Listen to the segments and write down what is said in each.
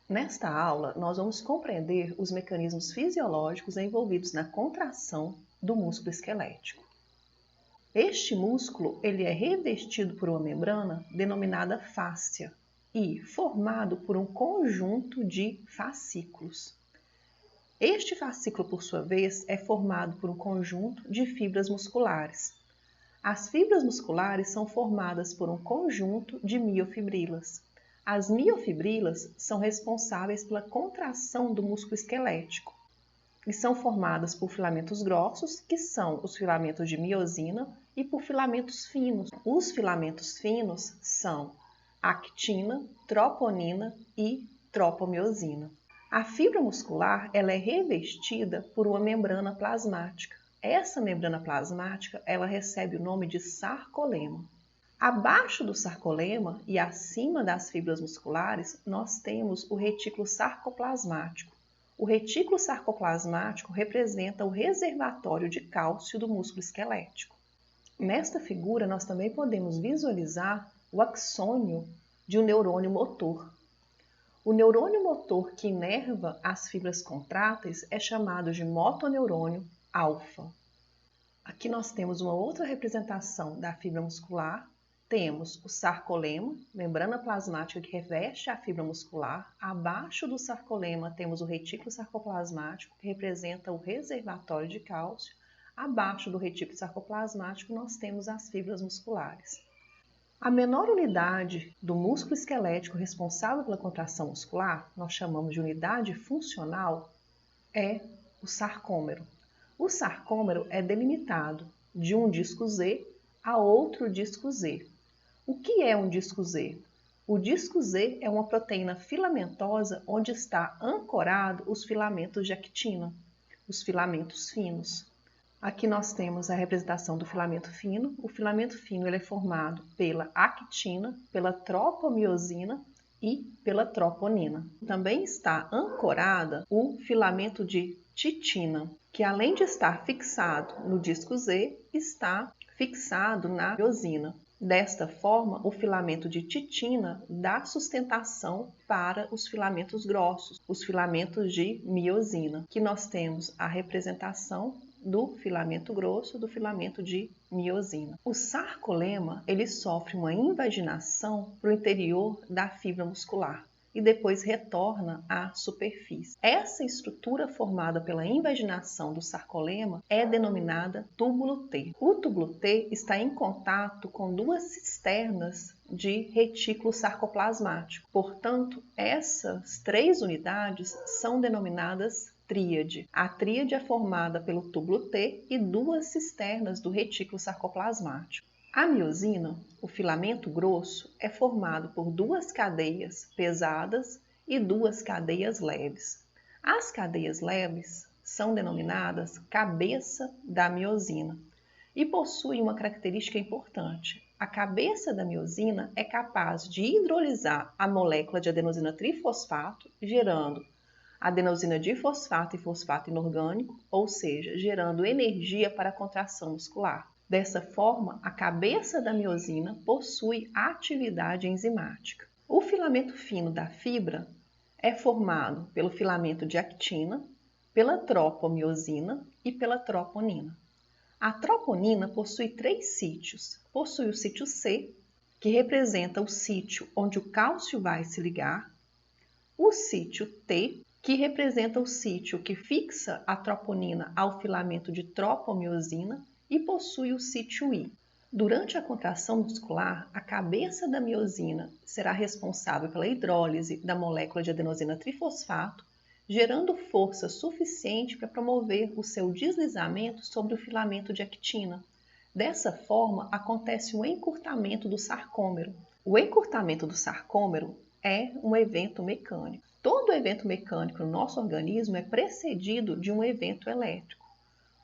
Nesta aula, nós vamos compreender os mecanismos fisiológicos envolvidos na contração do músculo esquelético. Este músculo ele é revestido por uma membrana denominada fáscia e formado por um conjunto de fascículos. Este fascículo, por sua vez, é formado por um conjunto de fibras musculares. As fibras musculares são formadas por um conjunto de miofibrilas. As miofibrilas são responsáveis pela contração do músculo esquelético e são formadas por filamentos grossos, que são os filamentos de miosina, e por filamentos finos. Os filamentos finos são actina, troponina e tropomiosina. A fibra muscular ela é revestida por uma membrana plasmática. Essa membrana plasmática ela recebe o nome de sarcolema. Abaixo do sarcolema e acima das fibras musculares, nós temos o retículo sarcoplasmático. O retículo sarcoplasmático representa o reservatório de cálcio do músculo esquelético. Nesta figura, nós também podemos visualizar o axônio de um neurônio motor. O neurônio motor que inerva as fibras contráteis é chamado de motoneurônio alfa. Aqui nós temos uma outra representação da fibra muscular. Temos o sarcolema, membrana plasmática que reveste a fibra muscular. Abaixo do sarcolema temos o retículo sarcoplasmático, que representa o reservatório de cálcio. Abaixo do retículo sarcoplasmático nós temos as fibras musculares. A menor unidade do músculo esquelético responsável pela contração muscular, nós chamamos de unidade funcional, é o sarcômero. O sarcômero é delimitado de um disco Z a outro disco Z. O que é um disco Z? O disco Z é uma proteína filamentosa onde está ancorado os filamentos de actina, os filamentos finos. Aqui nós temos a representação do filamento fino. O filamento fino ele é formado pela actina, pela tropomiosina e pela troponina. Também está ancorada o filamento de titina, que além de estar fixado no disco Z, está fixado na miosina. Desta forma, o filamento de titina dá sustentação para os filamentos grossos, os filamentos de miosina, que nós temos a representação do filamento grosso, do filamento de miosina. O sarcolema, ele sofre uma invaginação para o interior da fibra muscular e depois retorna à superfície. Essa estrutura formada pela invaginação do sarcolema é denominada túbulo T. O túbulo T está em contato com duas cisternas de retículo sarcoplasmático. Portanto, essas três unidades são denominadas tríade. A tríade é formada pelo túbulo T e duas cisternas do retículo sarcoplasmático. A miosina, o filamento grosso, é formado por duas cadeias pesadas e duas cadeias leves. As cadeias leves são denominadas cabeça da miosina e possuem uma característica importante. A cabeça da miosina é capaz de hidrolisar a molécula de adenosina trifosfato, gerando adenosina difosfato e fosfato inorgânico, ou seja, gerando energia para a contração muscular. Dessa forma, a cabeça da miosina possui atividade enzimática. O filamento fino da fibra é formado pelo filamento de actina, pela tropomiosina e pela troponina. A troponina possui três sítios. Possui o sítio C, que representa o sítio onde o cálcio vai se ligar, o sítio T, que representa o sítio que fixa a troponina ao filamento de tropomiosina, e possui o sítio I. Durante a contração muscular, a cabeça da miosina será responsável pela hidrólise da molécula de adenosina trifosfato, gerando força suficiente para promover o seu deslizamento sobre o filamento de actina. Dessa forma, acontece o encurtamento do sarcômero. O encurtamento do sarcômero é um evento mecânico. Todo evento mecânico no nosso organismo é precedido de um evento elétrico.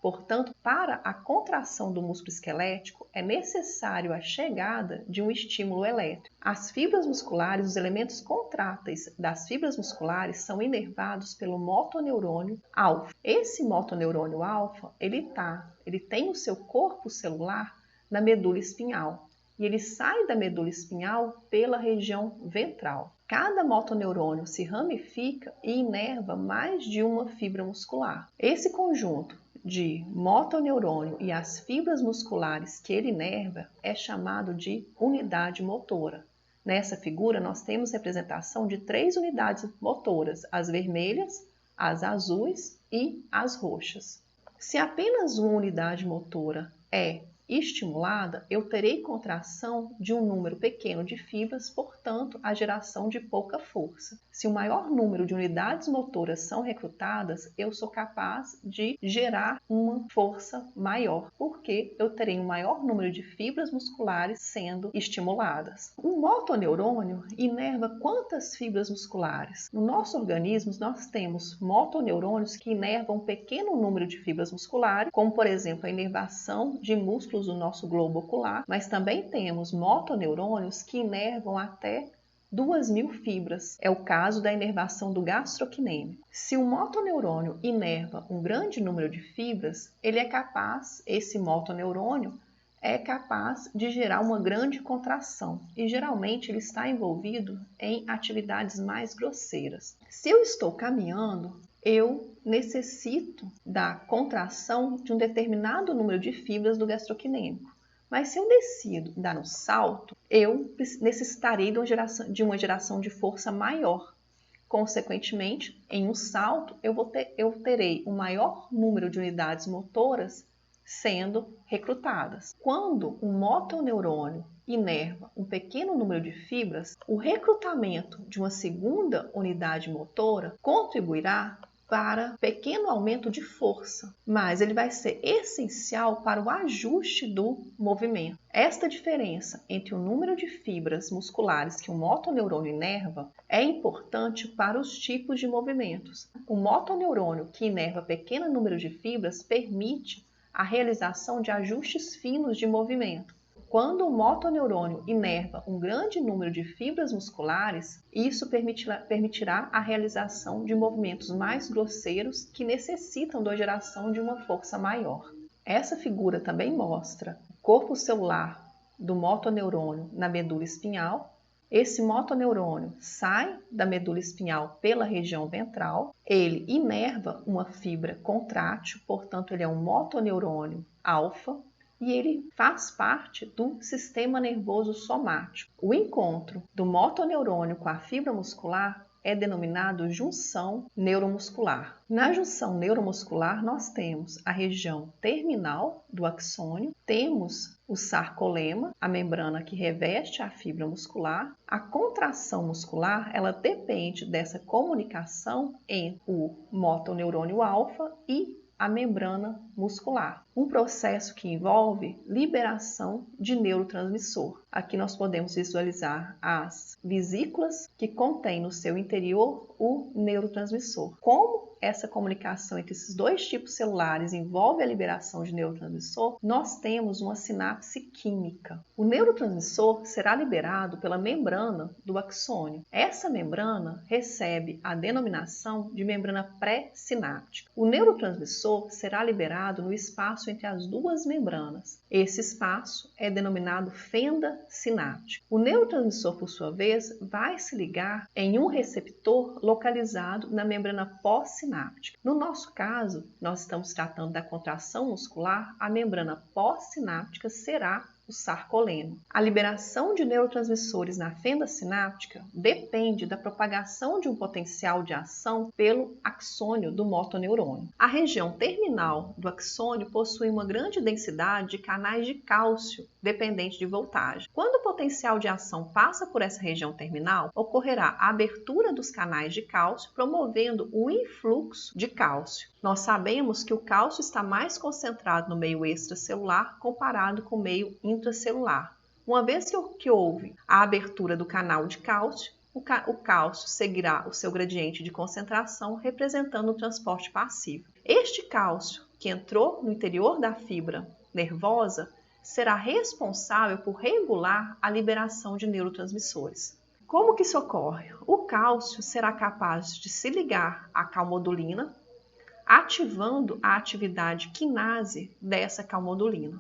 Portanto, para a contração do músculo esquelético, é necessário a chegada de um estímulo elétrico. As fibras musculares, os elementos contráteis das fibras musculares são inervados pelo motoneurônio alfa. Esse motoneurônio alfa, ele tem o seu corpo celular na medula espinhal. e ele sai da medula espinhal pela região ventral. Cada motoneurônio se ramifica e inerva mais de uma fibra muscular. Esse conjunto de motoneurônio e as fibras musculares que ele inerva é chamado de unidade motora. Nessa figura, nós temos representação de 3 unidades motoras, as vermelhas, as azuis e as roxas. Se apenas uma unidade motora é estimulada, eu terei contração de um número pequeno de fibras, portanto, a geração de pouca força. Se o maior número de unidades motoras são recrutadas, eu sou capaz de gerar uma força maior, porque eu terei um maior número de fibras musculares sendo estimuladas. Um motoneurônio inerva quantas fibras musculares? No nosso organismo, nós temos motoneurônios que inervam um pequeno número de fibras musculares, como, por exemplo, a inervação de músculos do nosso globo ocular, mas também temos motoneurônios que inervam até 2.000 fibras. É o caso da inervação do gastrocnêmico. Se o motoneurônio inerva um grande número de fibras, esse motoneurônio é capaz de gerar uma grande contração e geralmente ele está envolvido em atividades mais grosseiras. Se eu estou caminhando, eu necessito da contração de um determinado número de fibras do gastrocnêmico. Mas se eu decido dar um salto, eu necessitarei de uma geração de força maior. Consequentemente, em um salto, eu terei um maior número de unidades motoras sendo recrutadas. Quando um motoneurônio inerva um pequeno número de fibras, o recrutamento de uma segunda unidade motora contribuirá para pequeno aumento de força, mas ele vai ser essencial para o ajuste do movimento. Esta diferença entre o número de fibras musculares que um motoneurônio inerva é importante para os tipos de movimentos. O motoneurônio que inerva pequeno número de fibras permite a realização de ajustes finos de movimento. Quando o motoneurônio inerva um grande número de fibras musculares, isso permitirá a realização de movimentos mais grosseiros que necessitam da geração de uma força maior. Essa figura também mostra o corpo celular do motoneurônio na medula espinhal. Esse motoneurônio sai da medula espinhal pela região ventral, ele inerva uma fibra contrátil, portanto ele é um motoneurônio alfa, e ele faz parte do sistema nervoso somático. O encontro do motoneurônio com a fibra muscular é denominado junção neuromuscular. Na junção neuromuscular, nós temos a região terminal do axônio, temos o sarcolema, a membrana que reveste a fibra muscular. A contração muscular, ela depende dessa comunicação entre o motoneurônio alfa e a membrana muscular, um processo que envolve liberação de neurotransmissor. Aqui nós podemos visualizar as vesículas que contêm no seu interior o neurotransmissor. Como essa comunicação entre esses dois tipos celulares envolve a liberação de neurotransmissor, nós temos uma sinapse química. O neurotransmissor será liberado pela membrana do axônio. Essa membrana recebe a denominação de membrana pré-sináptica. O neurotransmissor será liberado no espaço entre as duas membranas. Esse espaço é denominado fenda sináptica. O neurotransmissor, por sua vez, vai se ligar em um receptor localizado na membrana pós-sináptica. No nosso caso, nós estamos tratando da contração muscular, a membrana pós-sináptica será o sarcoleno. A liberação de neurotransmissores na fenda sináptica depende da propagação de um potencial de ação pelo axônio do motoneurônio. A região terminal do axônio possui uma grande densidade de canais de cálcio dependente de voltagem. Quando o potencial de ação passa por essa região terminal, ocorrerá a abertura dos canais de cálcio, promovendo o influxo de cálcio. Nós sabemos que o cálcio está mais concentrado no meio extracelular comparado com o meio intracelular. Uma vez que houve a abertura do canal de cálcio, o cálcio seguirá o seu gradiente de concentração, representando o transporte passivo. Este cálcio, que entrou no interior da fibra nervosa, será responsável por regular a liberação de neurotransmissores. Como que isso ocorre? O cálcio será capaz de se ligar à calmodulina, ativando a atividade quinase dessa calmodulina.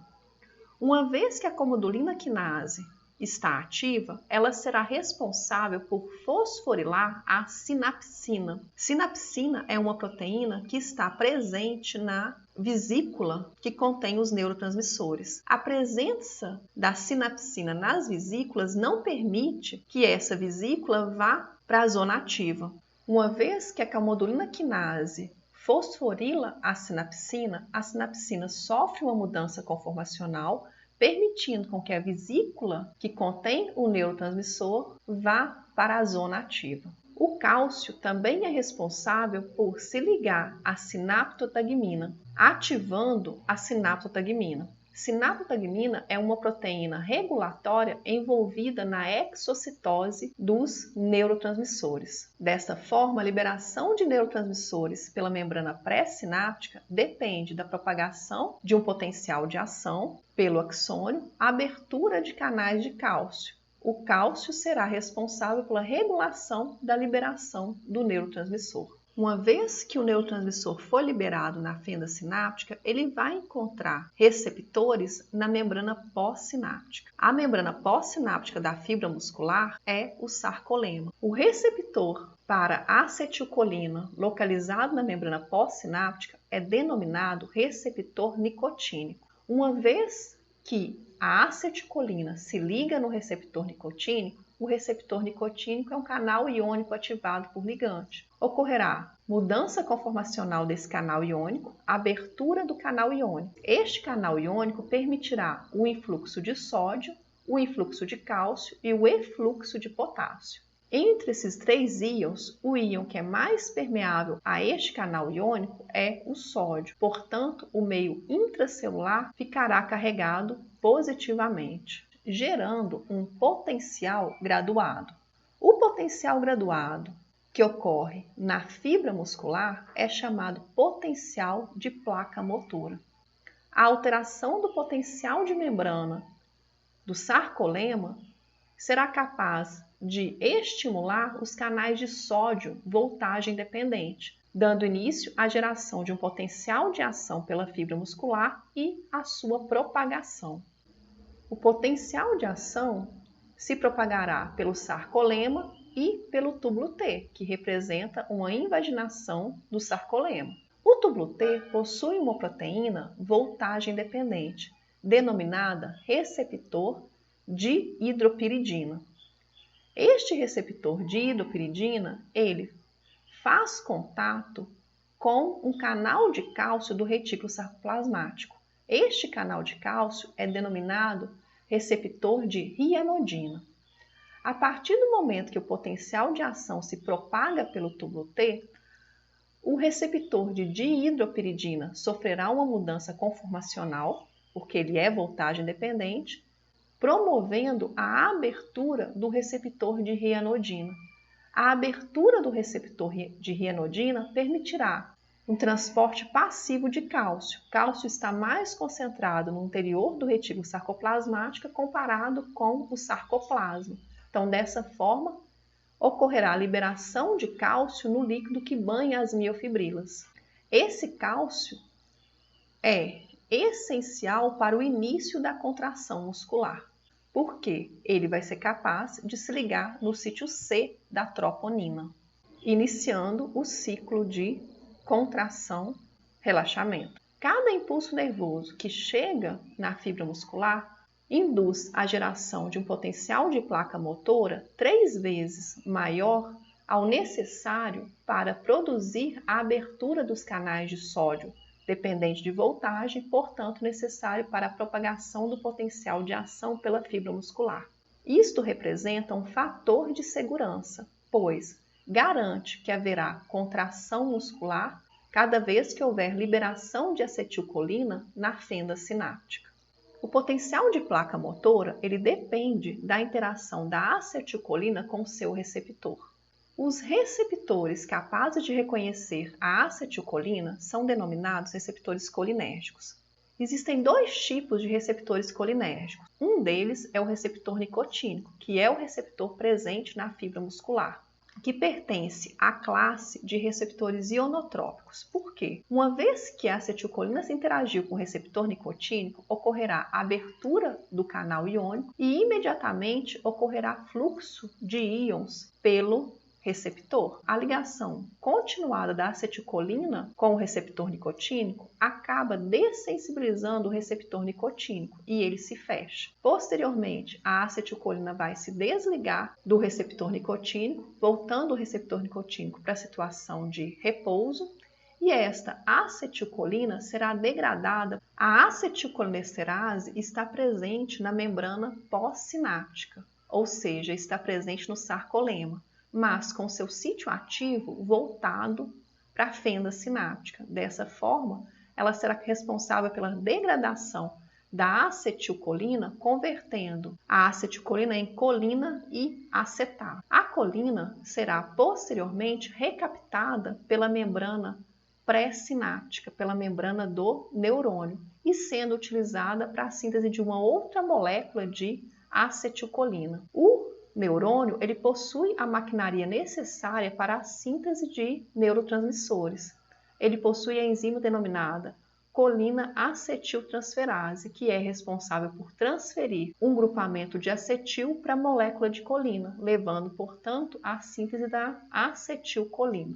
Uma vez que a comodulina quinase está ativa, ela será responsável por fosforilar a sinapsina. Sinapsina é uma proteína que está presente na vesícula que contém os neurotransmissores. A presença da sinapsina nas vesículas não permite que essa vesícula vá para a zona ativa. Uma vez que a comodulina quinase fosforila a sinapsina sofre uma mudança conformacional, permitindo com que a vesícula que contém o neurotransmissor vá para a zona ativa. O cálcio também é responsável por se ligar à sinaptotagmina, ativando a sinaptotagmina. Sinaptotagmina é uma proteína regulatória envolvida na exocitose dos neurotransmissores. Dessa forma, a liberação de neurotransmissores pela membrana pré-sináptica depende da propagação de um potencial de ação pelo axônio, abertura de canais de cálcio. O cálcio será responsável pela regulação da liberação do neurotransmissor. Uma vez que o neurotransmissor for liberado na fenda sináptica, ele vai encontrar receptores na membrana pós-sináptica. A membrana pós-sináptica da fibra muscular é o sarcolema. O receptor para acetilcolina localizado na membrana pós-sináptica é denominado receptor nicotínico. Uma vez que a acetilcolina se liga no receptor nicotínico, o receptor nicotínico é um canal iônico ativado por ligante. Ocorrerá mudança conformacional desse canal iônico, abertura do canal iônico. Este canal iônico permitirá o influxo de sódio, o influxo de cálcio e o efluxo de potássio. Entre esses três íons, o íon que é mais permeável a este canal iônico é o sódio. Portanto, o meio intracelular ficará carregado positivamente, gerando um potencial graduado. O potencial graduado que ocorre na fibra muscular é chamado potencial de placa motora. A alteração do potencial de membrana do sarcolema será capaz de estimular os canais de sódio voltagem dependente, dando início à geração de um potencial de ação pela fibra muscular e a sua propagação. O potencial de ação se propagará pelo sarcolema e pelo túbulo T, que representa uma invaginação do sarcolema. O túbulo T possui uma proteína voltagem dependente, denominada receptor de hidropiridina. Este receptor de hidropiridina, ele faz contato com um canal de cálcio do retículo sarcoplasmático. Este canal de cálcio é denominado receptor de rianodina. A partir do momento que o potencial de ação se propaga pelo túbulo T, o receptor de dihidropiridina sofrerá uma mudança conformacional, porque ele é voltagem dependente, promovendo a abertura do receptor de rianodina. A abertura do receptor de rianodina permitirá um transporte passivo de cálcio. O cálcio está mais concentrado no interior do retículo sarcoplasmático comparado com o sarcoplasma. Então, dessa forma, ocorrerá a liberação de cálcio no líquido que banha as miofibrilas. Esse cálcio é essencial para o início da contração muscular, porque ele vai ser capaz de se ligar no sítio C da troponina, iniciando o ciclo de contração, relaxamento. Cada impulso nervoso que chega na fibra muscular induz a geração de um potencial de placa motora 3 vezes maior ao necessário para produzir a abertura dos canais de sódio, dependente de voltagem, portanto necessário para a propagação do potencial de ação pela fibra muscular. Isto representa um fator de segurança, pois garante que haverá contração muscular cada vez que houver liberação de acetilcolina na fenda sináptica. O potencial de placa motora, ele depende da interação da acetilcolina com seu receptor. Os receptores capazes de reconhecer a acetilcolina são denominados receptores colinérgicos. Existem 2 tipos de receptores colinérgicos. Um deles é o receptor nicotínico, que é o receptor presente na fibra muscular. que pertence à classe de receptores ionotrópicos. Por quê? Uma vez que a acetilcolina se interagiu com o receptor nicotínico, ocorrerá a abertura do canal iônico e imediatamente ocorrerá fluxo de íons pelo receptor. A ligação continuada da acetilcolina com o receptor nicotínico acaba dessensibilizando o receptor nicotínico e ele se fecha. Posteriormente, a acetilcolina vai se desligar do receptor nicotínico, voltando o receptor nicotínico para a situação de repouso, e esta acetilcolina será degradada. A acetilcolinesterase está presente na membrana pós-sináptica, ou seja, está presente no sarcolema, mas com seu sítio ativo voltado para a fenda sináptica. Dessa forma, ela será responsável pela degradação da acetilcolina, convertendo a acetilcolina em colina e acetato. A colina será posteriormente recaptada pela membrana pré-sináptica, pela membrana do neurônio, e sendo utilizada para a síntese de uma outra molécula de acetilcolina. O neurônio, ele possui a maquinaria necessária para a síntese de neurotransmissores. Ele possui a enzima denominada colina-acetiltransferase, que é responsável por transferir um grupamento de acetil para a molécula de colina, levando, portanto, à síntese da acetilcolina.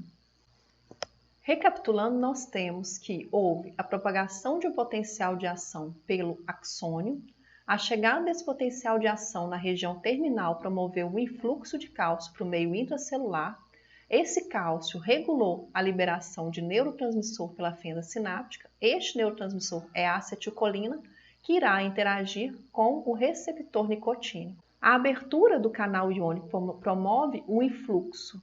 Recapitulando, nós temos que houve a propagação de um potencial de ação pelo axônio. A chegada desse potencial de ação na região terminal promoveu o influxo de cálcio para o meio intracelular. Esse cálcio regulou a liberação de neurotransmissor pela fenda sináptica. Este neurotransmissor é a acetilcolina, que irá interagir com o receptor nicotínico. A abertura do canal iônico promove o influxo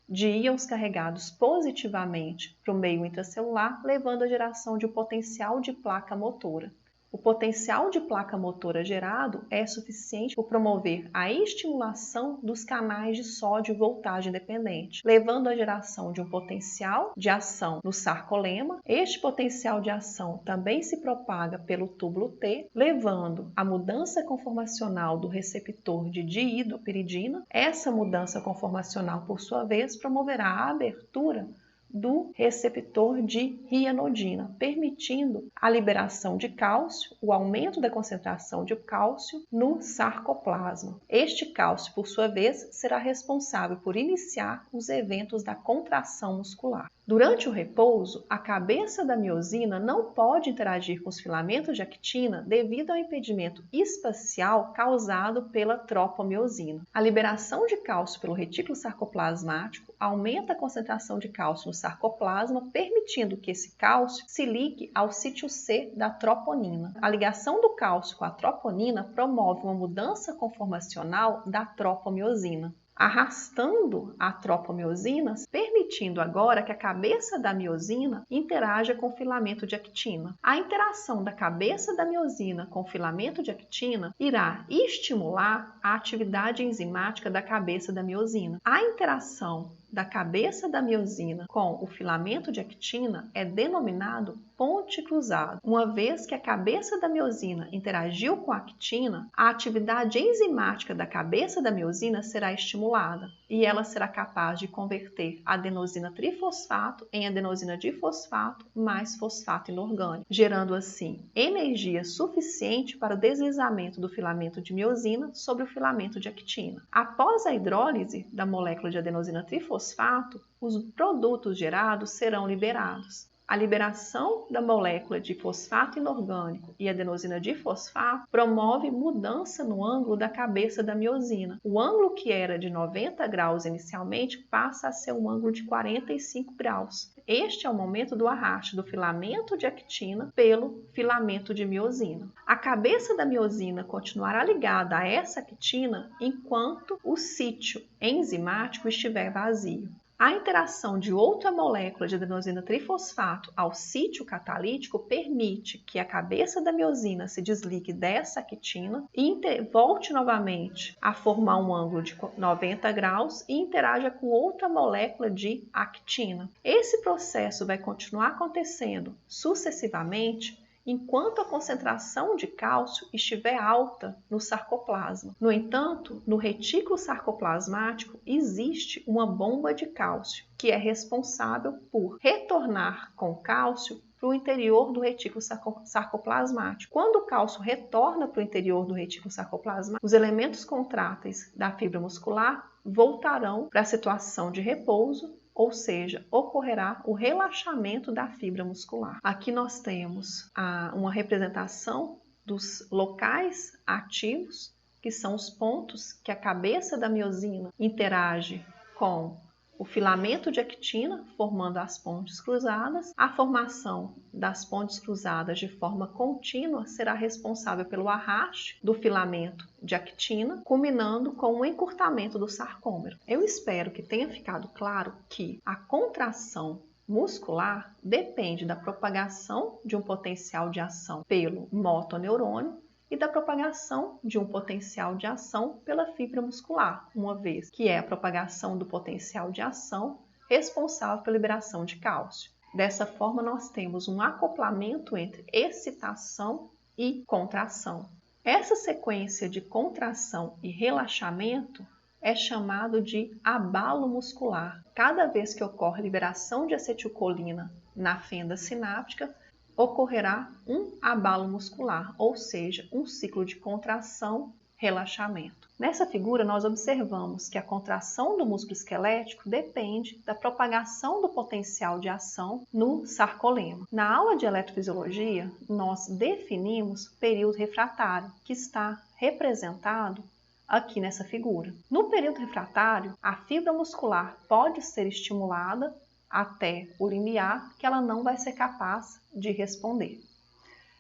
de íons carregados positivamente para o meio intracelular, levando à geração de um potencial de placa motora. O potencial de placa motora gerado é suficiente para promover a estimulação dos canais de sódio voltagem dependente, levando à geração de um potencial de ação no sarcolema. Este potencial de ação também se propaga pelo túbulo T, levando à mudança conformacional do receptor de diidopiridina. Essa mudança conformacional, por sua vez, promoverá a abertura do receptor de rianodina, permitindo a liberação de cálcio, o aumento da concentração de cálcio no sarcoplasma. Este cálcio, por sua vez, será responsável por iniciar os eventos da contração muscular. Durante o repouso, a cabeça da miosina não pode interagir com os filamentos de actina devido ao impedimento espacial causado pela tropomiosina. A liberação de cálcio pelo retículo sarcoplasmático aumenta a concentração de cálcio no sarcoplasma, permitindo que esse cálcio se ligue ao sítio C da troponina. A ligação do cálcio com a troponina promove uma mudança conformacional da tropomiosina, arrastando a tropomiosina, permitindo agora que a cabeça da miosina interaja com o filamento de actina. A interação da cabeça da miosina com o filamento de actina irá estimular a atividade enzimática da cabeça da miosina. A interação da cabeça da miosina com o filamento de actina é denominado ponte cruzado. Uma vez que a cabeça da miosina interagiu com a actina, a atividade enzimática da cabeça da miosina será estimulada e ela será capaz de converter adenosina trifosfato em adenosina difosfato mais fosfato inorgânico, gerando assim energia suficiente para o deslizamento do filamento de miosina sobre o filamento de actina. Após a hidrólise da molécula de adenosina trifosfato, os produtos gerados serão liberados. A liberação da molécula de fosfato inorgânico e adenosina difosfato promove mudança no ângulo da cabeça da miosina. O ângulo que era de 90 graus inicialmente passa a ser um ângulo de 45 graus. Este é o momento do arraste do filamento de actina pelo filamento de miosina. A cabeça da miosina continuará ligada a essa actina enquanto o sítio enzimático estiver vazio. A interação de outra molécula de adenosina trifosfato ao sítio catalítico permite que a cabeça da miosina se desligue dessa actina e volte novamente a formar um ângulo de 90 graus e interaja com outra molécula de actina. Esse processo vai continuar acontecendo sucessivamente enquanto a concentração de cálcio estiver alta no sarcoplasma. No entanto, no retículo sarcoplasmático existe uma bomba de cálcio, que é responsável por retornar com cálcio para o interior do retículo sarcoplasmático. Quando o cálcio retorna para o interior do retículo sarcoplasmático, os elementos contráteis da fibra muscular voltarão para a situação de repouso, ou seja, ocorrerá o relaxamento da fibra muscular. Aqui nós temos uma representação dos locais ativos, que são os pontos que a cabeça da miosina interage com o filamento de actina, formando as pontes cruzadas. A formação das pontes cruzadas de forma contínua será responsável pelo arraste do filamento de actina, culminando com o encurtamento do sarcômero. Eu espero que tenha ficado claro que a contração muscular depende da propagação de um potencial de ação pelo motoneurônio e da propagação de um potencial de ação pela fibra muscular, uma vez que é a propagação do potencial de ação responsável pela liberação de cálcio. Dessa forma, nós temos um acoplamento entre excitação e contração. Essa sequência de contração e relaxamento é chamado de abalo muscular. Cada vez que ocorre liberação de acetilcolina na fenda sináptica, ocorrerá um abalo muscular, ou seja, um ciclo de contração, relaxamento. Nessa figura, nós observamos que a contração do músculo esquelético depende da propagação do potencial de ação no sarcolema. Na aula de eletrofisiologia, nós definimos período refratário, que está representado aqui nessa figura. No período refratário, a fibra muscular pode ser estimulada até o limiar que ela não vai ser capaz de responder.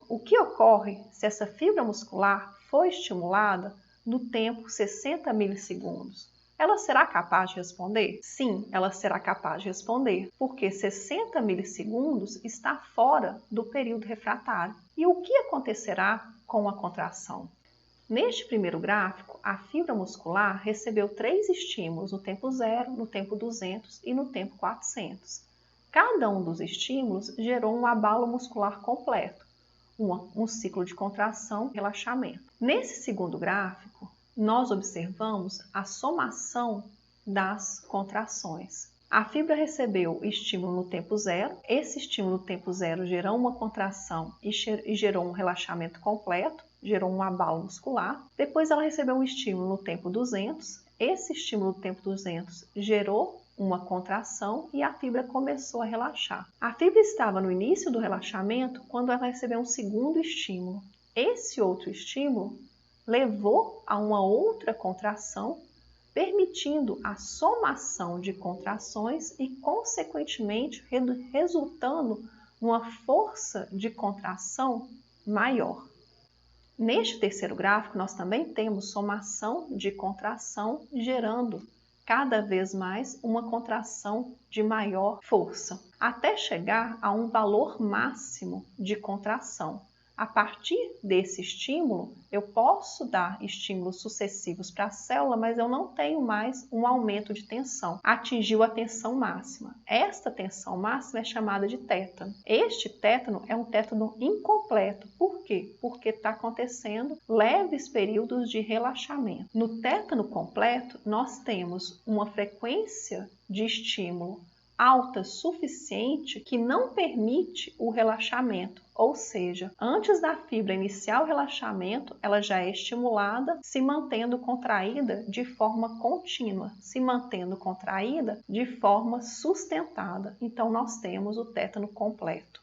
O que ocorre se essa fibra muscular for estimulada no tempo 60 milissegundos? Ela será capaz de responder? Sim, ela será capaz de responder, porque 60 milissegundos está fora do período refratário. E o que acontecerá com a contração? Neste primeiro gráfico, a fibra muscular recebeu 3 estímulos no tempo 0, no tempo 200 e no tempo 400. Cada um dos estímulos gerou um abalo muscular completo, um ciclo de contração e relaxamento. Nesse segundo gráfico, nós observamos a somação das contrações. A fibra recebeu estímulo no tempo 0, esse estímulo no tempo 0 gerou uma contração e gerou um relaxamento completo, gerou um abalo muscular. Depois ela recebeu um estímulo no tempo 200, esse estímulo no tempo 200 gerou uma contração e a fibra começou a relaxar. A fibra estava no início do relaxamento quando ela recebeu um segundo estímulo. Esse outro estímulo levou a uma outra contração, permitindo a somação de contrações e, consequentemente, resultando numa força de contração maior. Neste terceiro gráfico, nós também temos somação de contração gerando cada vez mais uma contração de maior força, até chegar a um valor máximo de contração. A partir desse estímulo, eu posso dar estímulos sucessivos para a célula, mas eu não tenho mais um aumento de tensão. Atingiu a tensão máxima. Esta tensão máxima é chamada de tétano. Este tétano é um tétano incompleto. Por quê? Porque está acontecendo leves períodos de relaxamento. No tétano completo, nós temos uma frequência de estímulo alta suficiente que não permite o relaxamento, ou seja, antes da fibra iniciar o relaxamento, ela já é estimulada, se mantendo contraída de forma contínua, se mantendo contraída de forma sustentada. Então, nós temos o tétano completo.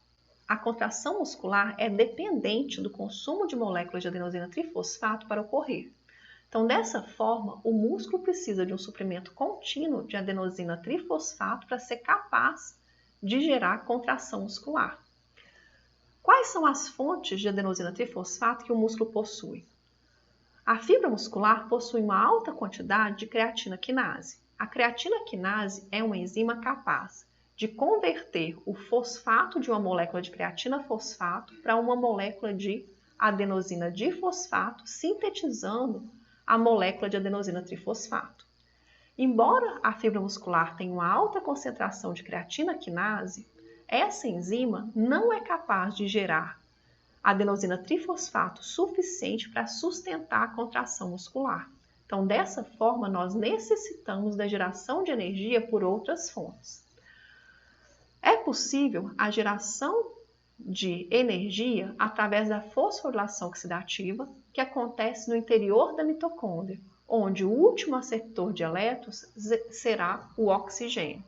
A contração muscular é dependente do consumo de moléculas de adenosina trifosfato para ocorrer. Então, dessa forma, o músculo precisa de um suprimento contínuo de adenosina trifosfato para ser capaz de gerar contração muscular. Quais são as fontes de adenosina trifosfato que o músculo possui? A fibra muscular possui uma alta quantidade de creatina quinase. A creatina quinase é uma enzima capaz de converter o fosfato de uma molécula de creatina fosfato para uma molécula de adenosina difosfato, sintetizando a molécula de adenosina trifosfato. Embora a fibra muscular tenha uma alta concentração de creatina quinase, essa enzima não é capaz de gerar adenosina trifosfato suficiente para sustentar a contração muscular. Então, dessa forma, nós necessitamos da geração de energia por outras fontes. É possível a geração de energia através da fosforilação oxidativa, que acontece no interior da mitocôndria, onde o último aceptor de elétrons será o oxigênio.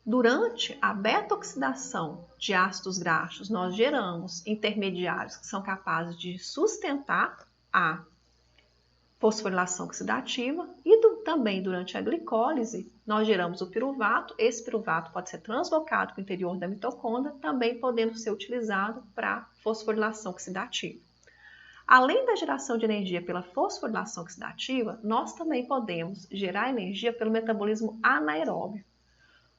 Durante a beta-oxidação de ácidos graxos, nós geramos intermediários que são capazes de sustentar a fosforilação oxidativa e também durante a glicólise nós geramos o piruvato. Esse piruvato pode ser translocado para o interior da mitocôndria, também podendo ser utilizado para fosforilação oxidativa. Além da geração de energia pela fosforilação oxidativa, nós também podemos gerar energia pelo metabolismo anaeróbio.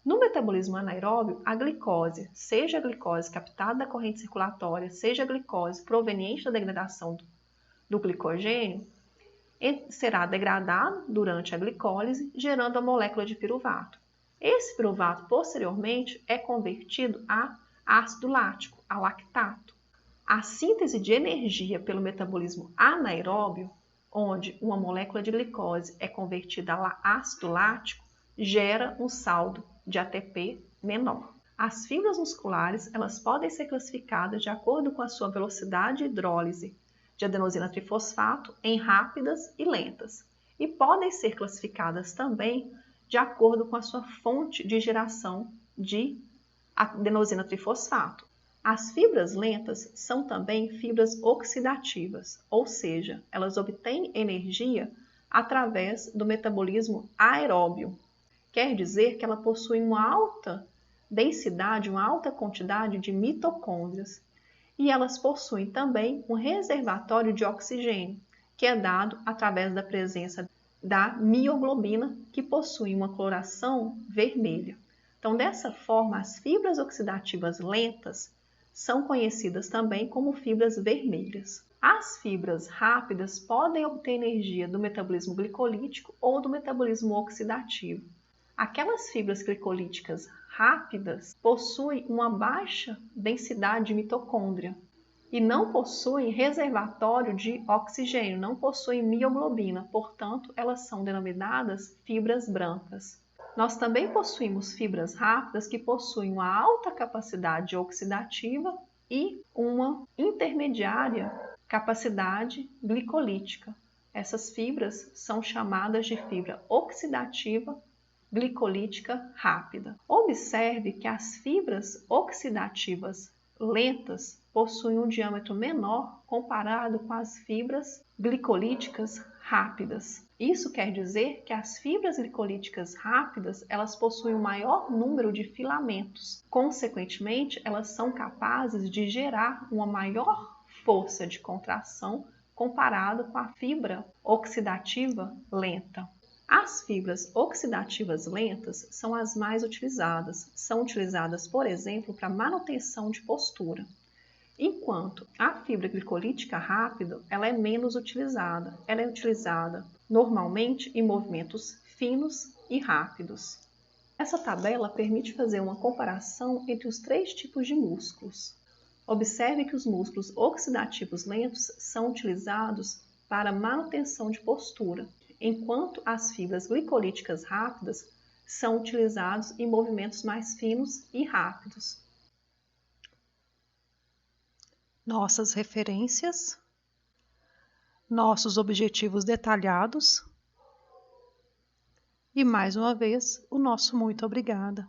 No metabolismo anaeróbio, a glicose, seja a glicose captada da corrente circulatória, seja a glicose proveniente da degradação do glicogênio, será degradado durante a glicólise, gerando a molécula de piruvato. Esse piruvato, posteriormente, é convertido a ácido lático, a lactato. A síntese de energia pelo metabolismo anaeróbio, onde uma molécula de glicose é convertida a ácido lático, gera um saldo de ATP menor. As fibras musculares, elas podem ser classificadas de acordo com a sua velocidade de hidrólise de adenosina trifosfato em rápidas e lentas, e podem ser classificadas também de acordo com a sua fonte de geração de adenosina trifosfato. As fibras lentas são também fibras oxidativas, ou seja, elas obtêm energia através do metabolismo aeróbio. Quer dizer que ela possui uma alta densidade, uma alta quantidade de mitocôndrias, e elas possuem também um reservatório de oxigênio, que é dado através da presença da mioglobina, que possui uma coloração vermelha. Então, dessa forma, as fibras oxidativas lentas são conhecidas também como fibras vermelhas. As fibras rápidas podem obter energia do metabolismo glicolítico ou do metabolismo oxidativo. Aquelas fibras glicolíticas rápidas possuem uma baixa densidade de mitocôndria e não possuem reservatório de oxigênio, não possuem mioglobina, portanto, elas são denominadas fibras brancas. Nós também possuímos fibras rápidas que possuem uma alta capacidade oxidativa e uma intermediária capacidade glicolítica. Essas fibras são chamadas de fibra oxidativa glicolítica rápida. Observe que as fibras oxidativas lentas possuem um diâmetro menor comparado com as fibras glicolíticas rápidas. Isso quer dizer que as fibras glicolíticas rápidas, elas possuem um maior número de filamentos. Consequentemente, elas são capazes de gerar uma maior força de contração comparado com a fibra oxidativa lenta. As fibras oxidativas lentas são as mais utilizadas. São utilizadas, por exemplo, para manutenção de postura. Enquanto a fibra glicolítica rápida, ela é menos utilizada. Ela é utilizada normalmente em movimentos finos e rápidos. Essa tabela permite fazer uma comparação entre os três tipos de músculos. Observe que os músculos oxidativos lentos são utilizados para manutenção de postura, enquanto as fibras glicolíticas rápidas são utilizados em movimentos mais finos e rápidos. Nossas referências, nossos objetivos detalhados e, mais uma vez, o nosso muito obrigada.